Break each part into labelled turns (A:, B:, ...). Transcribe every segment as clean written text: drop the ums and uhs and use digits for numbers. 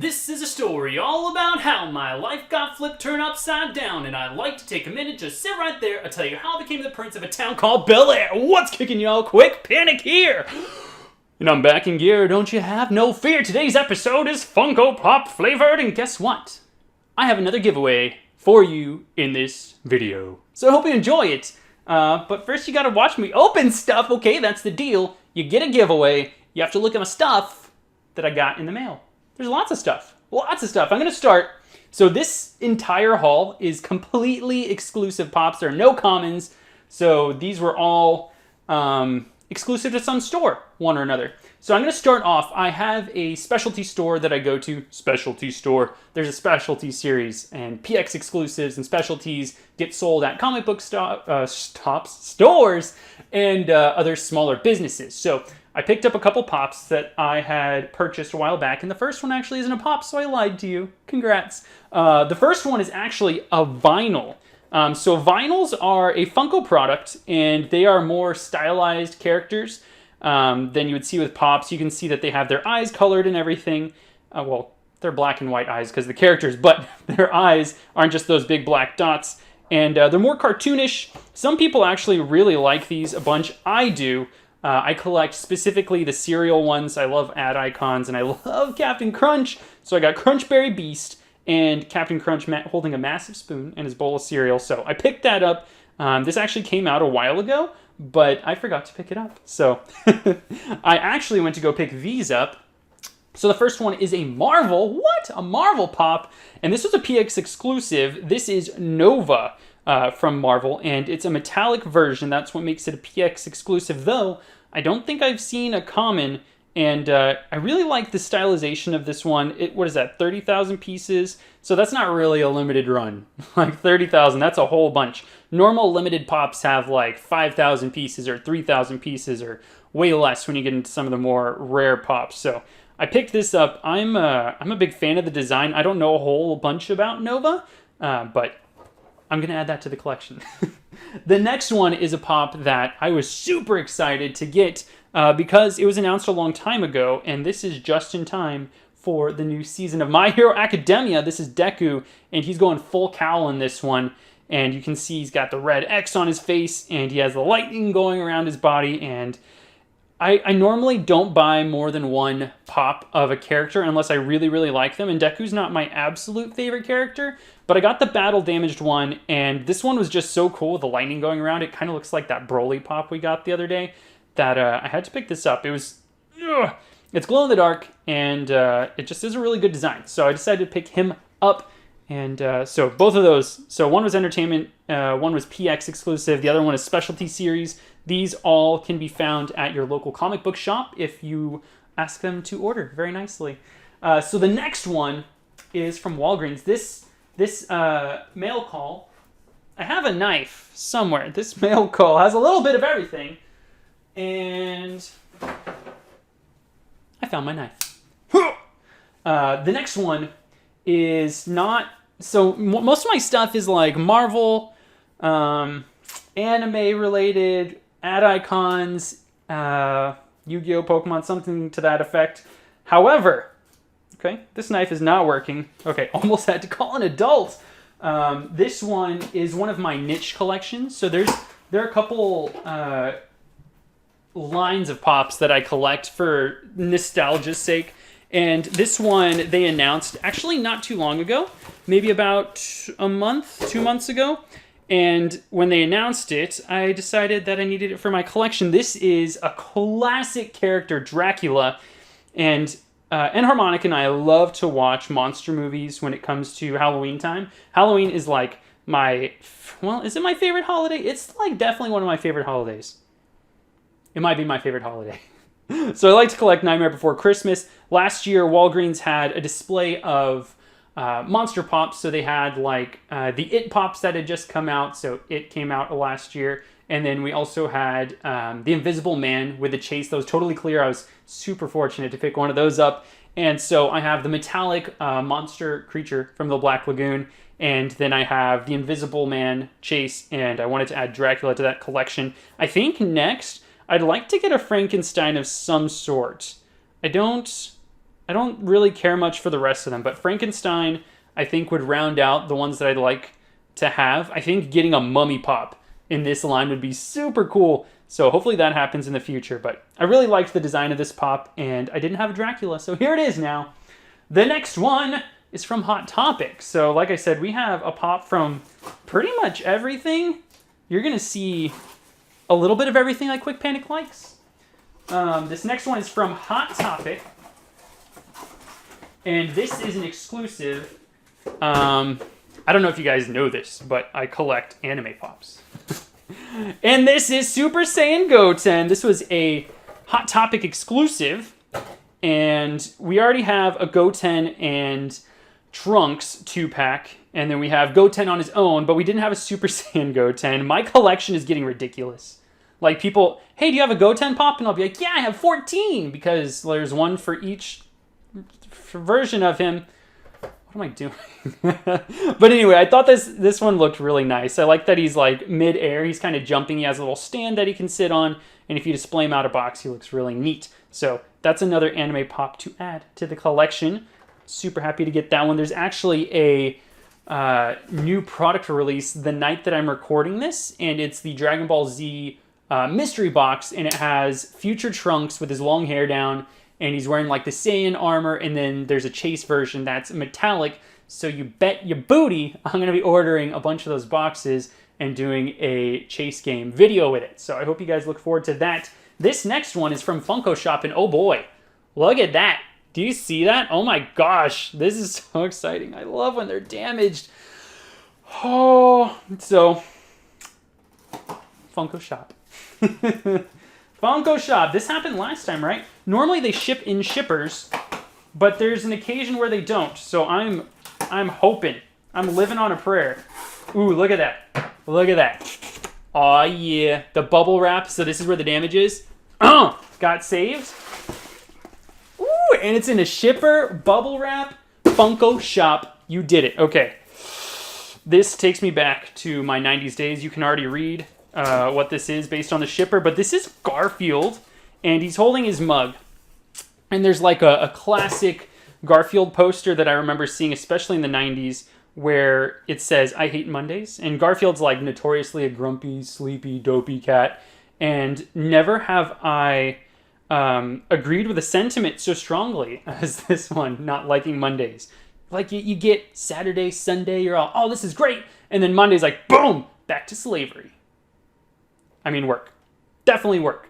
A: This is a story all about how my life got flipped turned upside down, and I'd like to take a minute, just sit right there, and tell you how I became the prince of a town called Bel Air. What's kicking y'all? Kwikpanik here! And I'm back in gear, don't you have no fear. Today's episode is Funko Pop flavored, and guess what? I have another giveaway for you in this video. So I hope you enjoy it. But first you gotta watch me open stuff, okay? That's the deal. You get a giveaway, you have to look at my stuff that I got in the mail. There's lots of stuff. Lots of stuff. I'm going to start. So this entire haul is completely exclusive pops. There are no commons. So these were all exclusive to some store, one or another. So I'm going to start off. I have a specialty store that I go to. Specialty store. There's a specialty series, and PX exclusives and specialties get sold at comic book stores and other smaller businesses. So I picked up a couple pops that I had purchased a while back, and the first one actually isn't a pop, so I lied to you. Congrats. The first one is actually a vinyl. So vinyls are a Funko product, and they are more stylized characters than you would see with pops. You can see that they have their eyes colored and everything. Well, they're black and white eyes because of the characters, but their eyes aren't just those big black dots. And they're more cartoonish. Some people actually really like these a bunch. I do. I collect specifically the cereal ones. I love ad icons, and I love Captain Crunch. So I got Crunchberry Beast and Captain Crunch holding a massive spoon and his bowl of cereal. So I picked that up. This actually came out a while ago, but I forgot to pick it up. So I actually went to go pick these up. So the first one is a Marvel. What? A Marvel pop. And this was a PX exclusive. This is Nova. From Marvel, and it's a metallic version. That's what makes it a PX exclusive, though I don't think I've seen a common, and I really like the stylization of this one. What is that, 30,000 pieces? So that's not really a limited run. Like 30,000, that's a whole bunch. Normal limited pops have like 5,000 pieces or 3,000 pieces or way less when you get into some of the more rare pops. So I picked this up. I'm a big fan of the design. I don't know a whole bunch about Nova, but I'm going to add that to the collection. The next one is a pop that I was super excited to get because it was announced a long time ago, and this is just in time for the new season of My Hero Academia. This is Deku, and he's going full cowl in this one, and you can see he's got the red X on his face, and he has the lightning going around his body, and I normally don't buy more than one pop of a character unless I really, really like them, and Deku's not my absolute favorite character, but I got the battle damaged one, and this one was just so cool with the lightning going around. It kind of looks like that Broly pop we got the other day that I had to pick this up. It's glow in the dark, and it just is a really good design, so I decided to pick him up. And so both of those, so one was entertainment, one was PX exclusive, the other one is specialty series. These all can be found at your local comic book shop if you ask them to order very nicely. So the next one is from Walgreens. This mail call, I have a knife somewhere. This mail call has a little bit of everything, and I found my knife. The next one is not, so most of my stuff is like Marvel, anime related, ad icons, Yu-Gi-Oh, Pokemon, something to that effect. However, okay, this knife is not working. Okay, almost had to call an adult. This one is one of my niche collections. So there are a couple lines of pops that I collect for nostalgia's sake. And this one they announced actually not too long ago, maybe about a month, 2 months ago. And when they announced it, I decided that I needed it for my collection. This is a classic character, Dracula. And Harmonic and I love to watch monster movies when it comes to Halloween time. Halloween is like is it my favorite holiday? It's like definitely one of my favorite holidays. It might be my favorite holiday. So I like to collect Nightmare Before Christmas. Last year, Walgreens had a display of monster pops. So they had like the It pops that had just come out. So It came out last year. And then we also had the Invisible Man with the chase that was totally clear. I was super fortunate to pick one of those up. And so I have the metallic monster creature from the Black Lagoon. And then I have the Invisible Man chase. And I wanted to add Dracula to that collection. I think next I'd like to get a Frankenstein of some sort. I don't I don't really care much for the rest of them, but Frankenstein, I think, would round out the ones that I'd like to have. I think getting a Mummy Pop in this line would be super cool. So hopefully that happens in the future. But I really liked the design of this pop, and I didn't have a Dracula, so here it is now. The next one is from Hot Topic. So like I said, we have a pop from pretty much everything. You're going to see a little bit of everything like Kwikpanik likes. This next one is from Hot Topic. And this is an exclusive. I don't know if you guys know this, but I collect anime pops. And this is Super Saiyan Goten. This was a Hot Topic exclusive. And we already have a Goten and Trunks 2-pack. And then we have Goten on his own, but we didn't have a Super Saiyan Goten. My collection is getting ridiculous. Like people, hey, do you have a Goten pop? And I'll be like, yeah, I have 14. Because there's one for each version of him. What am I doing? But anyway, I thought this one looked really nice. I like that he's like mid-air. He's kind of jumping. He has a little stand that he can sit on. And if you display him out of box, he looks really neat. So that's another anime pop to add to the collection. Super happy to get that one. There's actually a new product release the night that I'm recording this. And it's the Dragon Ball Z mystery box. And it has future Trunks with his long hair down. And he's wearing like the Saiyan armor, and then there's a chase version that's metallic. So you bet your booty I'm going to be ordering a bunch of those boxes and doing a chase game video with it. So I hope you guys look forward to that. This next one is from Funko Shop, and oh boy, look at that. Do you see that? Oh my gosh, this is so exciting. I love when they're damaged. Oh, so Funko Shop. Funko Shop. This happened last time, right? Normally they ship in shippers, but there's an occasion where they don't. So I'm hoping. I'm living on a prayer. Ooh, look at that. Look at that. Aw, yeah. The bubble wrap. So this is where the damage is. Got saved. Ooh, and it's in a shipper. Bubble wrap. Funko Shop. You did it. Okay. This takes me back to my 90s days. You can already read what this is based on the shipper, but this is Garfield, and he's holding his mug. And there's like a classic Garfield poster that I remember seeing, especially in the 90s, where it says, "I hate Mondays." And Garfield's like notoriously a grumpy, sleepy, dopey cat. And never have I agreed with a sentiment so strongly as this one, not liking Mondays. Like you get Saturday, Sunday, you're all, oh, this is great. And then Monday's like, boom, back to slavery. I mean, work. Definitely work.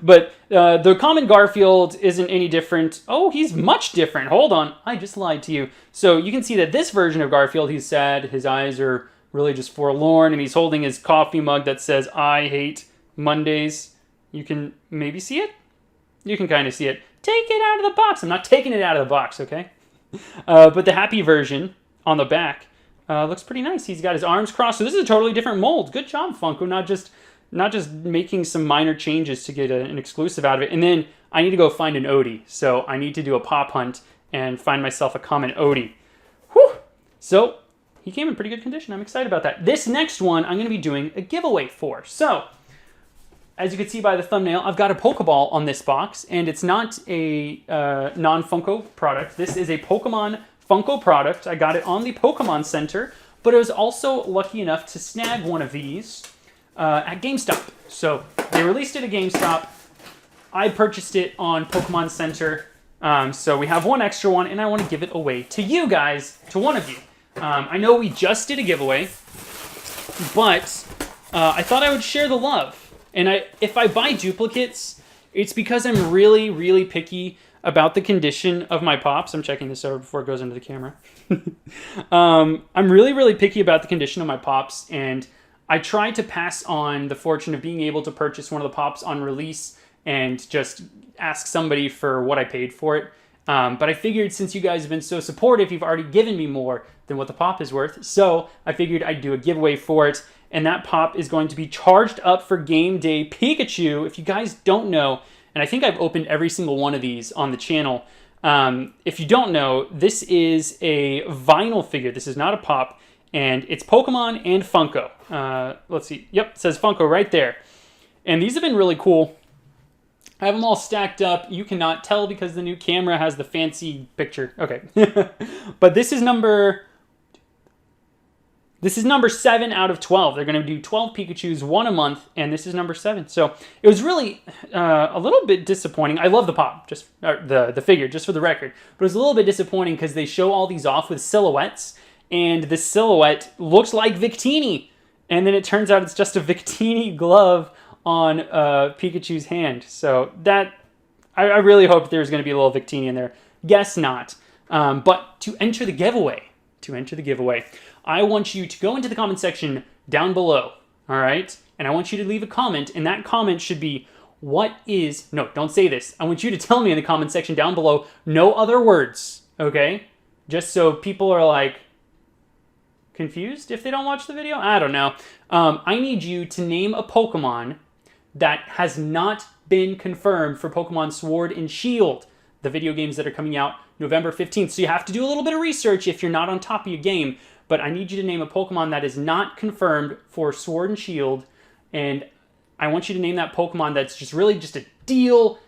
A: But the common Garfield isn't any different. Oh, he's much different. Hold on. I just lied to you. So you can see that this version of Garfield, he's sad. His eyes are really just forlorn. And he's holding his coffee mug that says, "I hate Mondays." You can maybe see it? You can kind of see it. Take it out of the box. I'm not taking it out of the box, okay? But the happy version on the back looks pretty nice. He's got his arms crossed. So this is a totally different mold. Good job, Funko. Not just making some minor changes to get an exclusive out of it. And then I need to go find an Odie. So I need to do a pop hunt and find myself a common Odie. Whew! So he came in pretty good condition. I'm excited about that. This next one I'm going to be doing a giveaway for. So as you can see by the thumbnail, I've got a Pokeball on this box. And it's not a non-Funko product. This is a Pokemon Funko product. I got it on the Pokemon Center. But I was also lucky enough to snag one of these at GameStop. So they released it at GameStop. I purchased it on Pokemon Center. So we have one extra one, and I want to give it away to you guys, to one of you. I know we just did a giveaway, but I thought I would share the love. And if I buy duplicates, it's because I'm really, really picky about the condition of my pops. I'm checking this over before it goes into the camera. I'm really, really picky about the condition of my pops, and I try to pass on the fortune of being able to purchase one of the pops on release and just ask somebody for what I paid for it. But I figured since you guys have been so supportive, you've already given me more than what the pop is worth. So I figured I'd do a giveaway for it. And that pop is going to be Charged Up for Game Day Pikachu. If you guys don't know, and I think I've opened every single one of these on the channel. If you don't know, this is a vinyl figure. This is not a pop. And it's Pokemon and Funko. Let's see. Yep, it says Funko right there. And these have been really cool. I have them all stacked up. You cannot tell because the new camera has the fancy picture. Okay. But this is number 7 out of 12. They're going to do 12 Pikachus, one a month, and this is number 7. So it was really a little bit disappointing. I love the pop, just the figure, just for the record. But it was a little bit disappointing because they show all these off with silhouettes, and the silhouette looks like Victini. And then it turns out it's just a Victini glove on Pikachu's hand. So that, I really hope there's going to be a little Victini in there. Guess not. But to enter the giveaway, I want you to go into the comment section down below, all right? And I want you to leave a comment, and that comment should be, no, don't say this. I want you to tell me in the comment section down below, no other words, okay? Just so people are like, confused if they don't watch the video? I don't know. I need you to name a Pokemon that has not been confirmed for Pokemon Sword and Shield, the video games that are coming out November 15th. So you have to do a little bit of research if you're not on top of your game, but I need you to name a Pokemon that is not confirmed for Sword and Shield, and I want you to name that Pokemon that's just really just a deal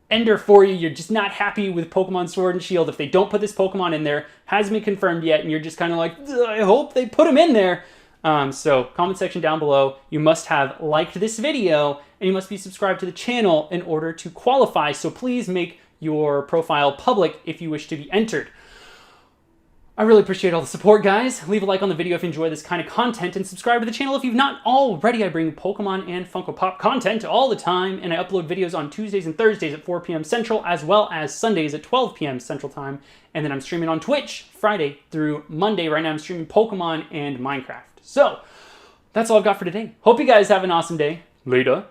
A: ender for you. You're just not happy with Pokemon Sword and Shield. If they don't put this Pokemon in there, hasn't been confirmed yet, and you're just kind of like, I hope they put him in there. So comment section down below. You must have liked this video, and you must be subscribed to the channel in order to qualify. So please make your profile public if you wish to be entered. I really appreciate all the support, guys. Leave a like on the video if you enjoy this kind of content, and subscribe to the channel if you've not already. I bring Pokemon and Funko Pop content all the time, and I upload videos on Tuesdays and Thursdays at 4 p.m. Central, as well as Sundays at 12 p.m. Central Time. And then I'm streaming on Twitch Friday through Monday. Right now I'm streaming Pokemon and Minecraft. So, that's all I've got for today. Hope you guys have an awesome day. Later.